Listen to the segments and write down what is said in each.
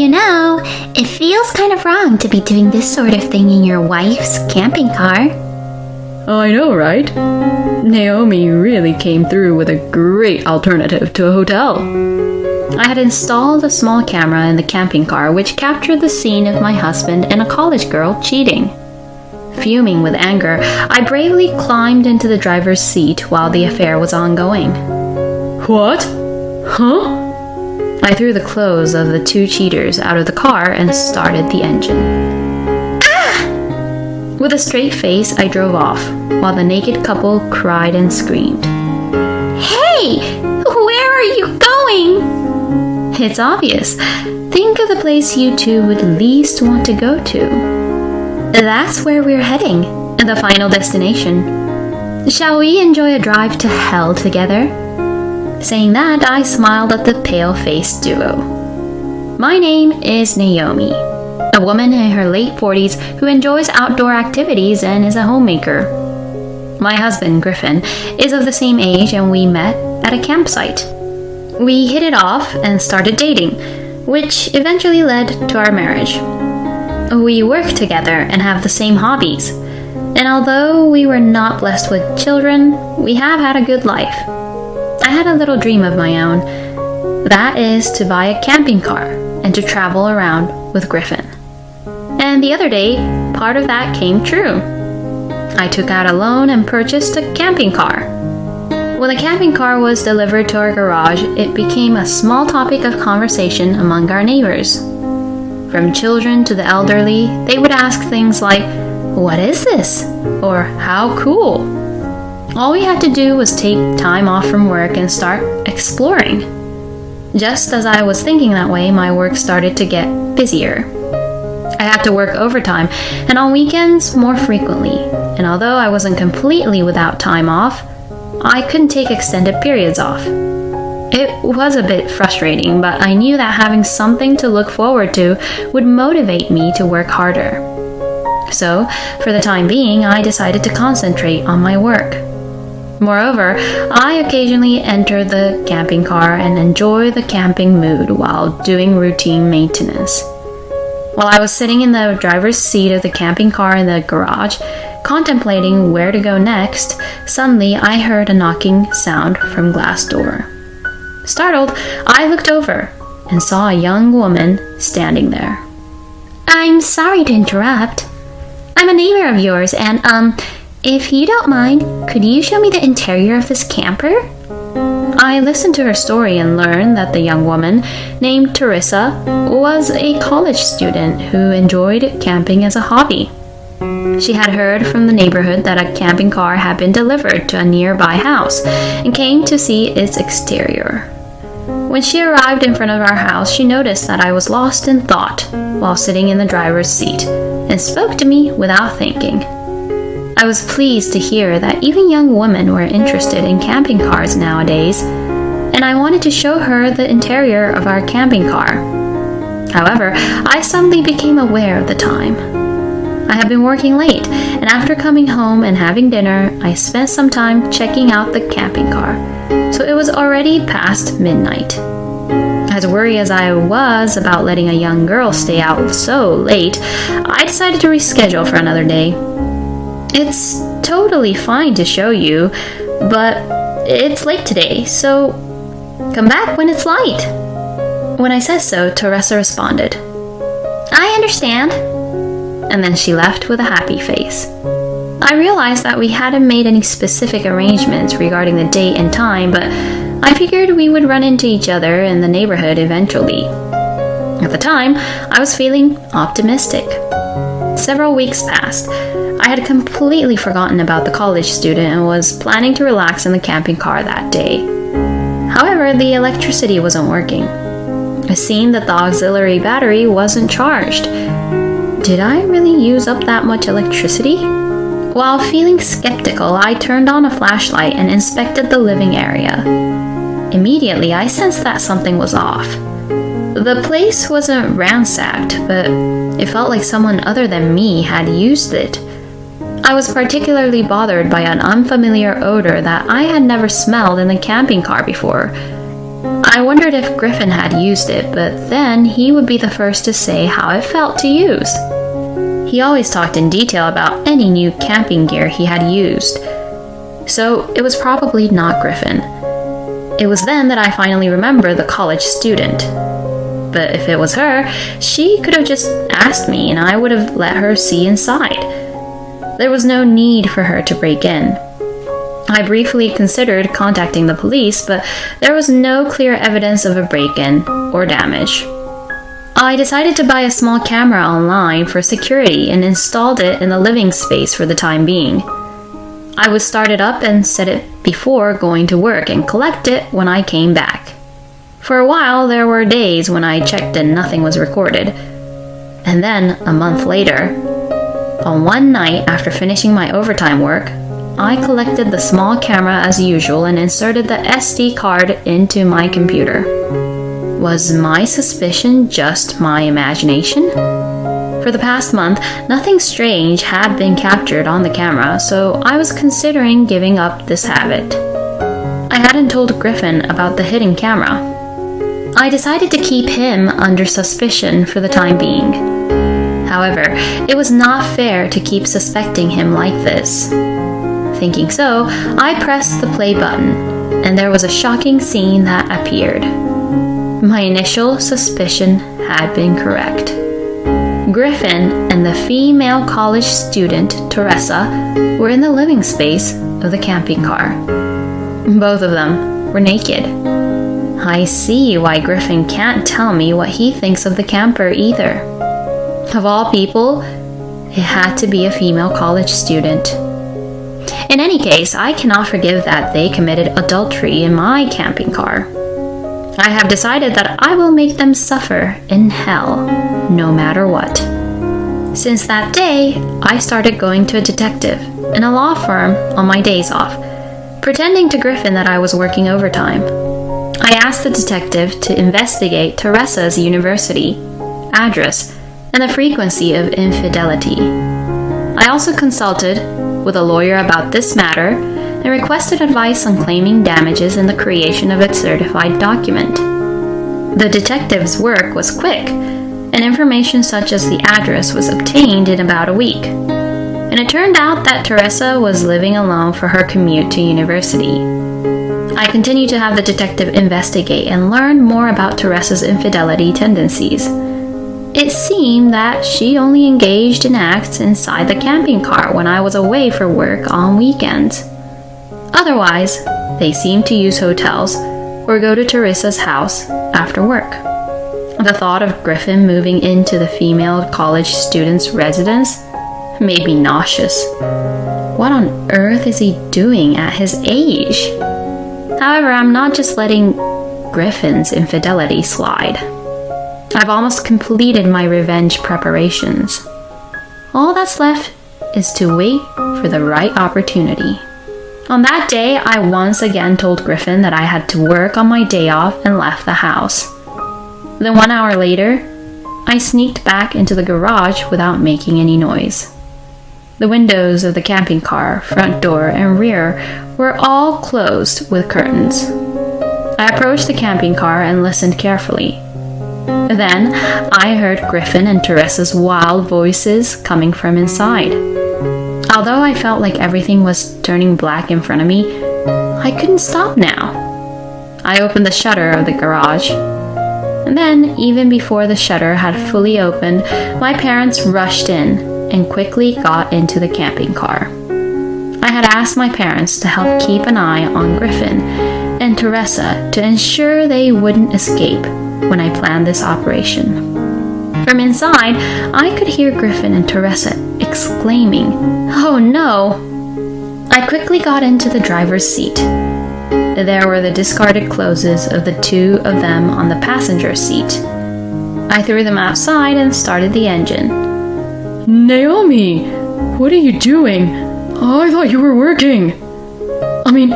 It feels kind of wrong to be doing this sort of thing in your wife's camping car. I know, right? Naomi really came through with a great alternative to a hotel. I had installed a small camera in the camping car which captured the scene of my husband and a college girl cheating. Fuming with anger, I bravely climbed into the driver's seat while the affair was ongoing. What? Huh? I threw the clothes of the two cheaters out of the car and started the engine. Ah! With a straight face, I drove off, while the naked couple cried and screamed. Hey! Where are you going? It's obvious. Think of the place you two would least want to go to. That's where we're heading, the final destination. Shall we enjoy a drive to hell together? Saying that, I smiled at the pale-faced duo. My name is Naomi, a woman in her late 40s who enjoys outdoor activities and is a homemaker. My husband, Griffin, is of the same age and we met at a campsite. We hit it off and started dating, which eventually led to our marriage. We work together and have the same hobbies, and although we were not blessed with children, we have had a good life. I had a little dream of my own, that is to buy a camping car and to travel around with Griffin. And the other day, part of that came true. I took out a loan and purchased a camping car. When the camping car was delivered to our garage, it became a small topic of conversation among our neighbors. From children to the elderly, they would ask things like, "What is this?" or "How cool?" All we had to do was take time off from work and start exploring. Just as I was thinking that way, my work started to get busier. I had to work overtime and on weekends more frequently, and although I wasn't completely without time off, I couldn't take extended periods off. It was a bit frustrating, but I knew that having something to look forward to would motivate me to work harder. So, for the time being, I decided to concentrate on my work. Moreover, I occasionally enter the camping car and enjoy the camping mood while doing routine maintenance. While I was sitting in the driver's seat of the camping car in the garage, contemplating where to go next, suddenly I heard a knocking sound from glass door. Startled, I looked over and saw a young woman standing there. I'm sorry to interrupt. I'm a neighbor of yours, and if you don't mind, could you show me the interior of this camper? I listened to her story and learned that the young woman, named Teresa, was a college student who enjoyed camping as a hobby. She had heard from the neighborhood that a camping car had been delivered to a nearby house and came to see its exterior. When she arrived in front of our house, she noticed that I was lost in thought while sitting in the driver's seat and spoke to me without thinking. I was pleased to hear that even young women were interested in camping cars nowadays, and I wanted to show her the interior of our camping car. However, I suddenly became aware of the time. I had been working late, and after coming home and having dinner, I spent some time checking out the camping car, so it was already past midnight. As worried as I was about letting a young girl stay out so late, I decided to reschedule for another day. It's totally fine to show you, but it's late today, so come back when it's light. When I said so, Teresa responded, I understand. And then she left with a happy face. I realized that we hadn't made any specific arrangements regarding the date and time, but I figured we would run into each other in the neighborhood eventually. At the time, I was feeling optimistic. Several weeks passed. I had completely forgotten about the college student and was planning to relax in the camping car that day. However, the electricity wasn't working. It seemed that the auxiliary battery wasn't charged. Did I really use up that much electricity? While feeling skeptical, I turned on a flashlight and inspected the living area. Immediately, I sensed that something was off. The place wasn't ransacked, but it felt like someone other than me had used it. I was particularly bothered by an unfamiliar odor that I had never smelled in the camping car before. I wondered if Griffin had used it, but then he would be the first to say how it felt to use. He always talked in detail about any new camping gear he had used, so it was probably not Griffin. It was then that I finally remembered the college student. But if it was her, she could have just asked me and I would have let her see inside. There was no need for her to break in. I briefly considered contacting the police, but there was no clear evidence of a break-in or damage. I decided to buy a small camera online for security and installed it in the living space for the time being. I would start it up and set it before going to work and collect it when I came back. For a while, there were days when I checked and nothing was recorded. And then, a month later, on one night after finishing my overtime work, I collected the small camera as usual and inserted the SD card into my computer. Was my suspicion just my imagination? For the past month, nothing strange had been captured on the camera, so I was considering giving up this habit. I hadn't told Griffin about the hidden camera. I decided to keep him under suspicion for the time being. However, it was not fair to keep suspecting him like this. Thinking so, I pressed the play button, and there was a shocking scene that appeared. My initial suspicion had been correct. Griffin and the female college student, Teresa, were in the living space of the camping car. Both of them were naked. I see why Griffin can't tell me what he thinks of the camper either. Of all people, it had to be a female college student. In any case, I cannot forgive that they committed adultery in my camping car. I have decided that I will make them suffer in hell, no matter what. Since that day, I started going to a detective in a law firm on my days off, pretending to Griffin that I was working overtime. I asked the detective to investigate Teresa's university, address, and the frequency of infidelity. I also consulted with a lawyer about this matter and requested advice on claiming damages in the creation of a certified document. The detective's work was quick, and information such as the address was obtained in about a week. And it turned out that Teresa was living alone for her commute to university. I continued to have the detective investigate and learn more about Teresa's infidelity tendencies. It seemed that she only engaged in acts inside the camping car when I was away for work on weekends. Otherwise, they seemed to use hotels or go to Teresa's house after work. The thought of Griffin moving into the female college student's residence made me nauseous. What on earth is he doing at his age? However, I'm not just letting Griffin's infidelity slide. I've almost completed my revenge preparations. All that's left is to wait for the right opportunity. On that day, I once again told Griffin that I had to work on my day off and left the house. Then 1 hour later, I sneaked back into the garage without making any noise. The windows of the camping car, front door, and rear were all closed with curtains. I approached the camping car and listened carefully. Then I heard Griffin and Teresa's wild voices coming from inside. Although I felt like everything was turning black in front of me, I couldn't stop now. I opened the shutter of the garage. And then, even before the shutter had fully opened, my parents rushed in and quickly got into the camping car. I had asked my parents to help keep an eye on Griffin and Teresa to ensure they wouldn't escape when I planned this operation. From inside, I could hear Griffin and Teresa exclaiming, "Oh no!" I quickly got into the driver's seat. There were the discarded clothes of the two of them on the passenger seat. I threw them outside and started the engine. Naomi, what are you doing? I thought you were working. I mean,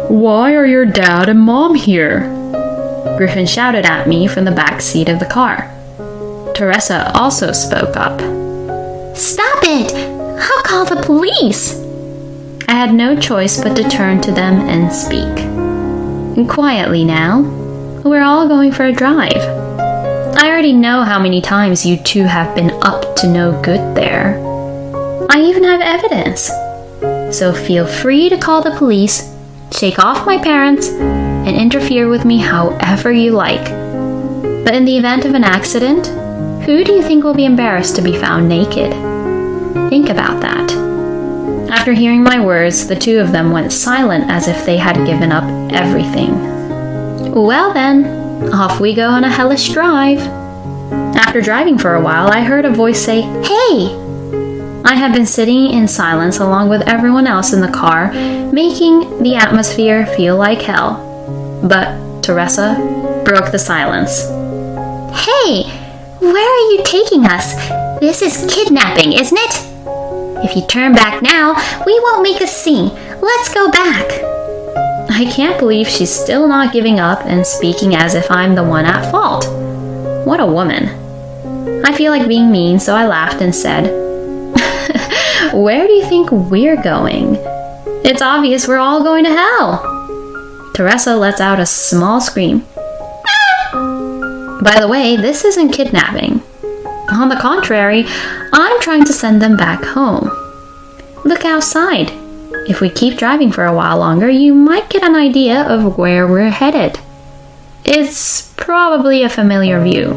why are your dad and mom here? Griffin shouted at me from the back seat of the car. Teresa also spoke up. Stop it! I'll call the police! I had no choice but to turn to them and speak. Quietly now, we're all going for a drive. I already know how many times you two have been up to no good there. I even have evidence. So feel free to call the police, shake off my parents, and interfere with me however you like. But in the event of an accident, who do you think will be embarrassed to be found naked? Think about that. After hearing my words, the two of them went silent as if they had given up everything. Well then, off we go on a hellish drive. After driving for a while, I heard a voice say, "Hey!" I had been sitting in silence along with everyone else in the car, making the atmosphere feel like hell. But Teresa broke the silence. Hey, where are you taking us? This is kidnapping, isn't it? If you turn back now, we won't make a scene. Let's go back. I can't believe she's still not giving up and speaking as if I'm the one at fault. What a woman. I feel like being mean, so I laughed and said, "Where do you think we're going? It's obvious we're all going to hell." Teresa lets out a small scream. By the way, this isn't kidnapping. On the contrary, I'm trying to send them back home. Look outside. If we keep driving for a while longer, you might get an idea of where we're headed. It's probably a familiar view.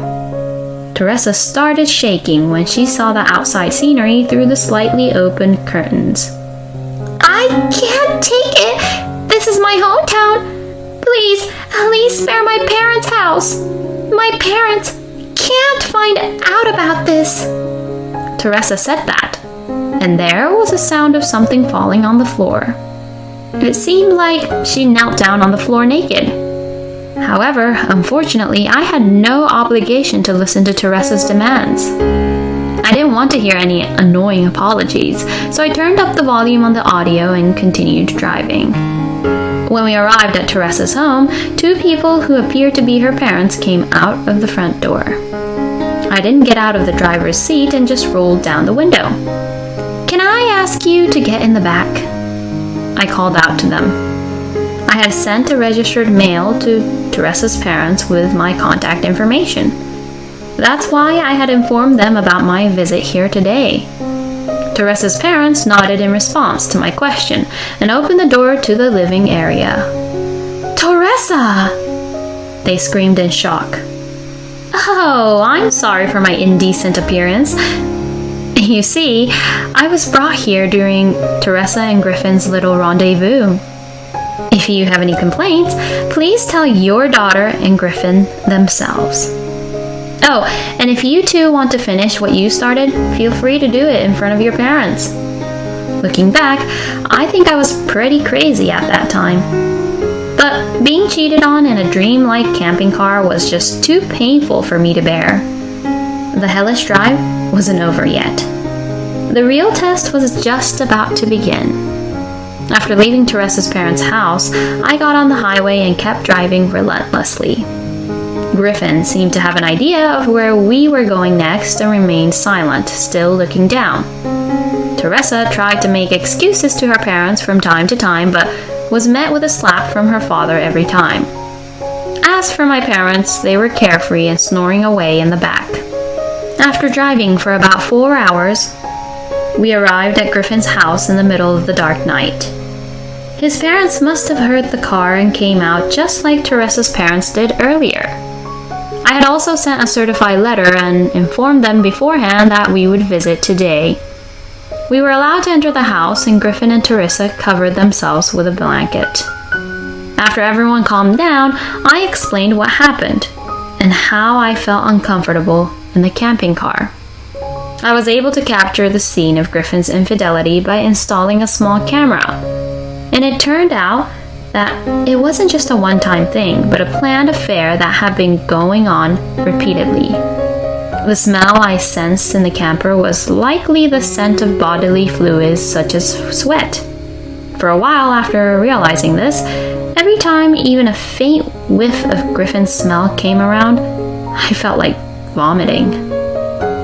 Teresa started shaking when she saw the outside scenery through the slightly open curtains. I can't take it. This is my hometown. Please, at least spare my parents' house. My parents can't find out about this. Teresa said that, and there was a sound of something falling on the floor. It seemed like she knelt down on the floor naked. However, unfortunately, I had no obligation to listen to Teresa's demands. I didn't want to hear any annoying apologies, so I turned up the volume on the audio and continued driving. When we arrived at Teresa's home, two people who appeared to be her parents came out of the front door. I didn't get out of the driver's seat and just rolled down the window. "Can I ask you to get in the back?" I called out to them. I had sent a registered mail to Teresa's parents with my contact information. That's why I had informed them about my visit here today. Teresa's parents nodded in response to my question and opened the door to the living area. "Teresa!" They screamed in shock. "Oh, I'm sorry for my indecent appearance. You see, I was brought here during Teresa and Griffin's little rendezvous. If you have any complaints, please tell your daughter and Griffin themselves. Oh, and if you two want to finish what you started, feel free to do it in front of your parents." Looking back, I think I was pretty crazy at that time. But being cheated on in a dream-like camping car was just too painful for me to bear. The hellish drive wasn't over yet. The real test was just about to begin. After leaving Teresa's parents' house, I got on the highway and kept driving relentlessly. Griffin seemed to have an idea of where we were going next and remained silent, still looking down. Teresa tried to make excuses to her parents from time to time, but was met with a slap from her father every time. As for my parents, they were carefree and snoring away in the back. After driving for about 4 hours, we arrived at Griffin's house in the middle of the dark night. His parents must have heard the car and came out just like Teresa's parents did earlier. I had also sent a certified letter and informed them beforehand that we would visit today. We were allowed to enter the house, and Griffin and Teresa covered themselves with a blanket. After everyone calmed down, I explained what happened and how I felt uncomfortable in the camping car. I was able to capture the scene of Griffin's infidelity by installing a small camera, and it turned out that it wasn't just a one-time thing, but a planned affair that had been going on repeatedly. The smell I sensed in the camper was likely the scent of bodily fluids such as sweat. For a while after realizing this, every time even a faint whiff of Griffin's smell came around, I felt like vomiting.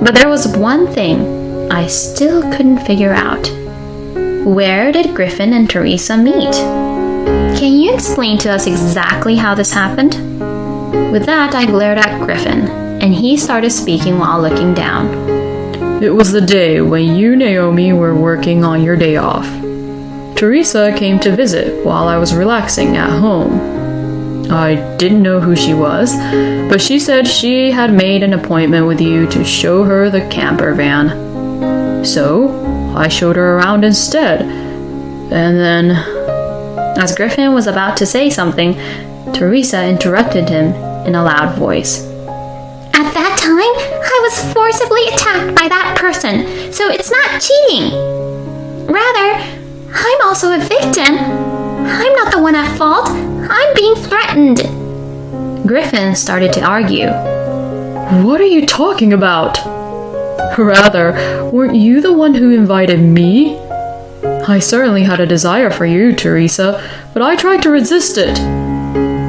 But there was one thing I still couldn't figure out. Where did Griffin and Teresa meet? Can you explain to us exactly how this happened? With that, I glared at Griffin, and he started speaking while looking down. It was the day when you, Naomi, were working on your day off. Teresa came to visit while I was relaxing at home. I didn't know who she was, but she said she had made an appointment with you to show her the camper van. So, I showed her around instead. And then... As Griffin was about to say something, Teresa interrupted him in a loud voice. At that time, I was forcibly attacked by that person, so it's not cheating. Rather, I'm also a victim. I'm not the one at fault. I'm being threatened. Griffin started to argue. What are you talking about? Rather, weren't you the one who invited me? I certainly had a desire for you, Teresa, but I tried to resist it.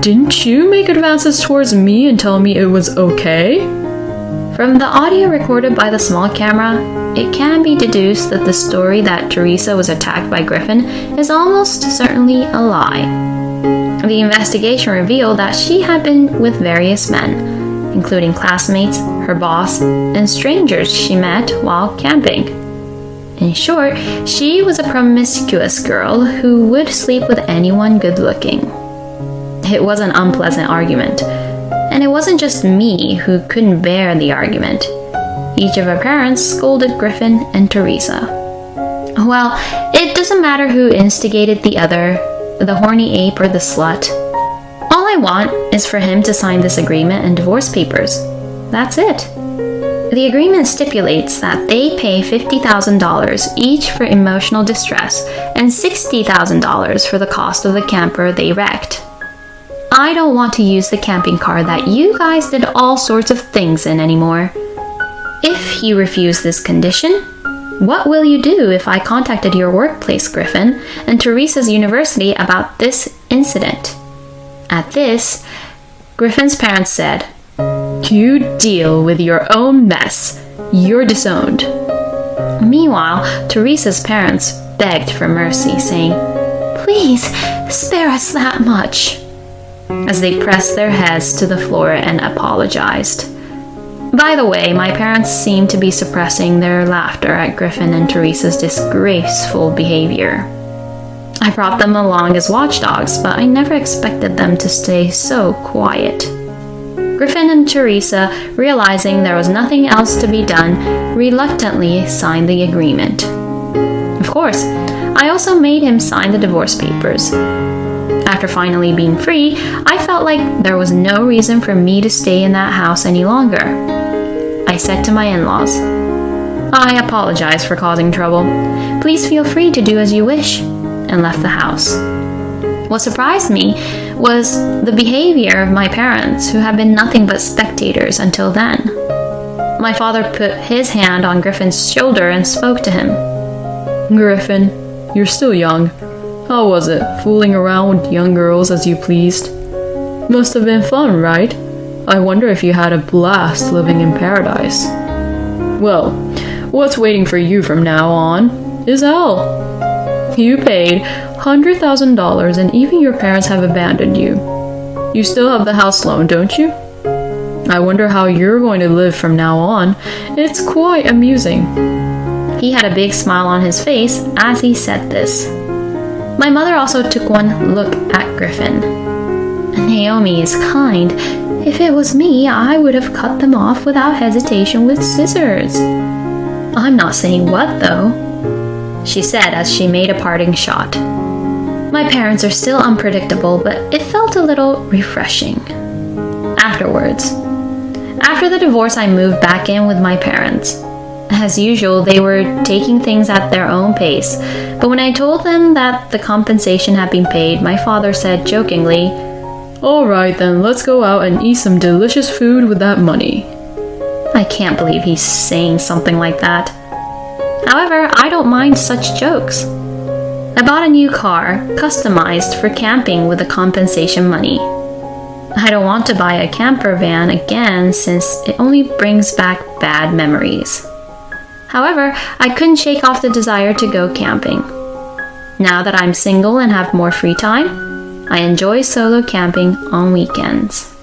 Didn't you make advances towards me and tell me it was okay? From the audio recorded by the small camera, it can be deduced that the story that Teresa was attacked by Griffin is almost certainly a lie. The investigation revealed that she had been with various men, including classmates, her boss, and strangers she met while camping. In short, she was a promiscuous girl who would sleep with anyone good-looking. It was an unpleasant argument, and it wasn't just me who couldn't bear the argument. Each of her parents scolded Griffin and Teresa. Well, it doesn't matter who instigated the other, the horny ape or the slut. All I want is for him to sign this agreement and divorce papers. That's it. The agreement stipulates that they pay $50,000 each for emotional distress and $60,000 for the cost of the camper they wrecked. I don't want to use the camping car that you guys did all sorts of things in anymore. If you refuse this condition, what will you do if I contacted your workplace, Griffin, and Teresa's university about this incident? At this, Griffin's parents said, "You deal with your own mess. You're disowned." Meanwhile, Teresa's parents begged for mercy, saying, "Please, spare us that much," as they pressed their heads to the floor and apologized. By the way, my parents seemed to be suppressing their laughter at Griffin and Teresa's disgraceful behavior. I brought them along as watchdogs, but I never expected them to stay so quiet. Griffin and Teresa, realizing there was nothing else to be done, reluctantly signed the agreement. Of course, I also made him sign the divorce papers. After finally being free, I felt like there was no reason for me to stay in that house any longer. I said to my in-laws, "I apologize for causing trouble. Please feel free to do as you wish," and left the house. What surprised me was the behavior of my parents, who had been nothing but spectators until then. My father put his hand on Griffin's shoulder and spoke to him. Griffin, you're still young. How was it, fooling around with young girls as you pleased? Must have been fun, right? I wonder if you had a blast living in paradise. Well, what's waiting for you from now on is hell. You paid $100,000 and even your parents have abandoned you. You still have the house loan, don't you? I wonder how you're going to live from now on. It's quite amusing. He had a big smile on his face as he said this. My mother also took one look at Griffin. "Naomi is kind. If it was me, I would have cut them off without hesitation with scissors." "I'm not saying what, though," she said as she made a parting shot. My parents are still unpredictable, but it felt a little refreshing. Afterwards, after the divorce, I moved back in with my parents. As usual, they were taking things at their own pace, but when I told them that the compensation had been paid, my father said jokingly, "All right then, let's go out and eat some delicious food with that money." I can't believe he's saying something like that. However, I don't mind such jokes. I bought a new car, customized for camping with the compensation money. I don't want to buy a camper van again since it only brings back bad memories. However, I couldn't shake off the desire to go camping. Now that I'm single and have more free time, I enjoy solo camping on weekends.